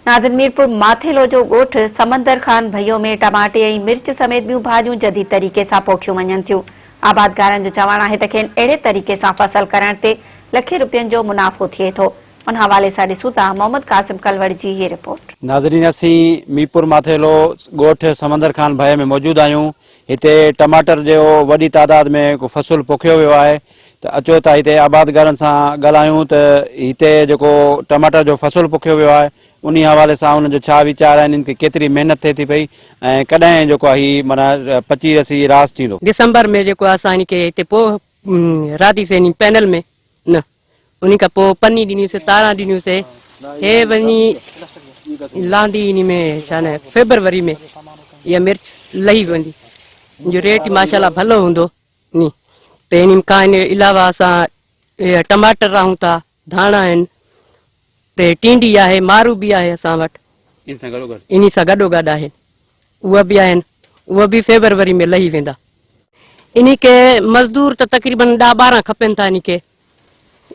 नाज़िन मीरपुर माथेलो जो ॻोठ समंदर खान भइयो में टमाटे ऐं मिर्च समेत ॿियूं भाॼियूं जदीद तरीक़े सां पोखियूं वञनि थियूं। आबादगारनि जो चवणु आहे त खेनि अहिड़े तरीक़े सां फसल करण ते लखे रुपयनि जो मुनाफ़ो थिए थो। उन हवाले सां ॾिसूं था मोहम्मद कासिम कलवड़ जी हीअ रिपोर्ट। नाज़रीन, असीं मीरपुर माथेलो ॻोठ समंदर खान भय में मौजूद आहियूं। हिते टमाटर जो वॾी तादाद में को फसल पोखियो वियो आहे। त अचो था हिते आबादगारनि सां ॻाल्हायूं त हिते जेको टमाटर जो फसल पोखियो वियो आहे उन हवाले सां उनजो छा वीचार आहिनि, इनखे केतिरी महिनत थिए थी पई ऐं कॾहिं जेको आहे हीउ माना 25 रास थींदो। दिसंबर में जेको असां हिनखे हिते पोइ राधीसीं पैनल में न उन खां पोइ पनी ॾिनीसीं, तारा ॾिनियूंसीं, हे वञी लांदी इन में छा न फेब्रुवरी में इहा मिर्च लही वेंदी, जो रेट माशाल्लाह भलो हूंदो नी। त इन खां इन अलावा असां टमाटर रहूं था, धाणा आहिनि, ते टींडी आहे, मारू बि आहे असां वटि, इन सां गॾोगॾु आहे, उहा बि आहिनि, उहा बि फेब्रुवरी में लही वेंदा। इन खे मज़दूर त तक़रीबन 10-12 खपनि था इन खे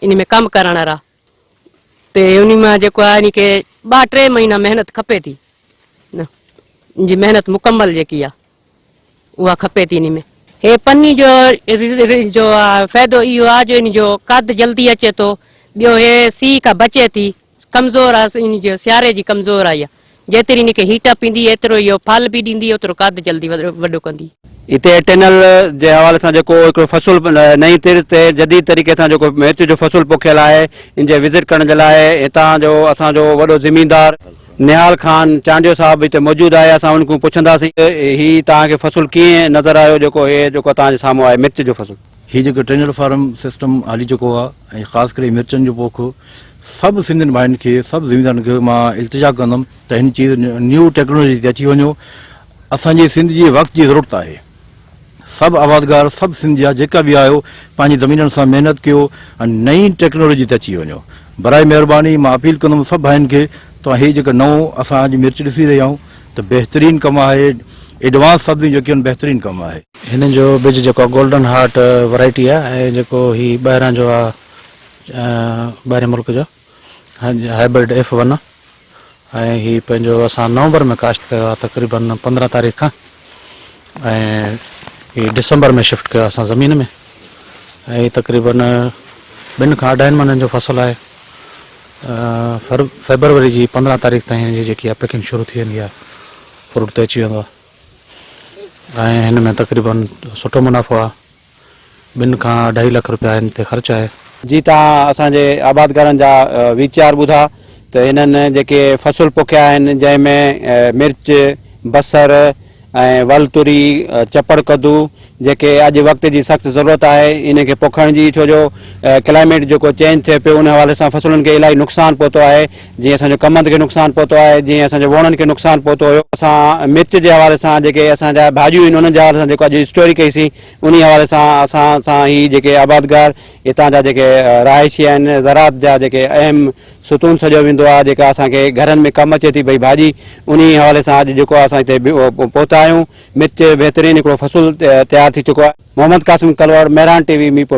इन में कमु करण वारा। ते उन मां जेको आहे इन खे 2-3 महीना महिनत खपे थी न, इन जी महिनत मुकमल जेकी आहे उहा खपे थी। इन में हे पन्नी जो फ़ाइदो इहो आहे जो इन जो कद जल्दी अचे थो। ॿियो हे सीउ खां बचे थी, कमज़ोर आहे, इन जो सियारे जी कमज़ोर आहे इहा। जेतिरी इन खे हीट पींदी एतिरो इहो फल बि ॾींदी, ओतिरो कद जल्दी वॾो कंदी। हिते टनल जे हवाले सां जेको हिकिड़ो फसल नई तिर्ज़ ते जदीद तरीक़े सां जेको मिर्च जो फसल पोखियल आहे, इन जे विज़िट करण जे लाइ हितां जो असांजो वॾो ज़मीनदार निहाल खान चांडियो साहब हिते मौजूद आहे। असां उनखां पुछंदासीं ही तव्हांखे फसल कीअं नज़र आयो, जेको हे जेको तव्हांजे साम्हूं आहे मिर्च जो फसल। ही जेको टनल फार्म सिस्टम हली चुको आहे ऐं ख़ासि करे मिर्चनि जो पोख सभु सिंधियुनि भाइनि खे, सभु ज़मीनदारनि खे मां इल्तिजा कंदुमि त हिन चीज़ न्यू टेक्नोलॉजी ते अची वञो। असांजे सिंध जी वक़्त जी ज़रूरत आहे। सभु आबादगार, सभु सिंध जा जेका बि आहियो पंहिंजी ज़मीननि सां महिनत कयो ऐं नई टेक्नोलॉजी ते अची वञो। बराए महिरबानी मां अपील कंदुमि सभु भाइनि खे, तव्हां हीअ जेका नओं असां अॼु मिर्च ॾिसी रहिया आहियूं त बहितरीनु कमु आहे, एडवांस सब्जियूं जेके आहिनि बहितरीनु कमु आहे। हिन जो बिज जेको गोल्डन हार्ट वैरायटी आहे ऐं जेको ही ॿाहिरां जो आहे, ॿाहिरि मुल्क जो हाइब्रिड F1 ऐं ही पंहिंजो असां नवंबर में काश्त कयो आहे तक़रीबन 15 तारीख़ खां, ऐं ही दिसंबर में शिफ्ट कयो असां ज़मीन में, ऐं तक़रीबन 2 खां 2.5 महीननि जो फसल आहे। फेब्रुवरी जी 15 तारीख़ ताईं हिन जी जेकी आहे पैकिंग शुरू थी वेंदी आहे, फ्रूट ते अची वेंदो आहे ऐं हिन में तक़रीबन सुठो मुनाफ़ो आहे। 2 खां 2.5 लख रुपया हिन ते ख़र्च आहे। जी, तव्हां असांजे आबादगारनि जा वीचार ॿुधा त हिननि जेके फसल पोखिया आहिनि जंहिंमें मिर्च, बसर ऐं वल तुरी, चपड़ कद्दू जेके अॼु वक़्त जी सख़्तु ज़रूरत आहे इन खे पोखण जी, छो जो क्लाइमेट जेको चेंज थिए पियो उन हवाले सां फसलुनि खे इलाही नुक़सानु पहुतो आहे। जीअं असांजो कमंद खे नुक़सानु पहुतो आहे, जीअं असांजे वणनि खे नुक़सानु पहुतो हुयो। असां मिर्च जे हवाले सां जेके असांजा भाॼियूं आहिनि उन्हनि जे हवाले सां जेको अॼु स्टोरी कईसीं उन हवाले सां असां सां ही जेके आबादगार हितां जा जेके रहायशी आहिनि, ज़राअत जा जेके अहम सुतून सॼो वेंदो आहे, जेका असांखे घरनि में कमु अचे थी भई भाॼी, उन हवाले सां अॼु जेको असां हिते पहुता आहियूं। मिर्च बहितरीनु हिकिड़ो फसल तयारु थी चुको आहे। मोहम्मद कासिम कलवड़, मेहरान TV, मीरपुर।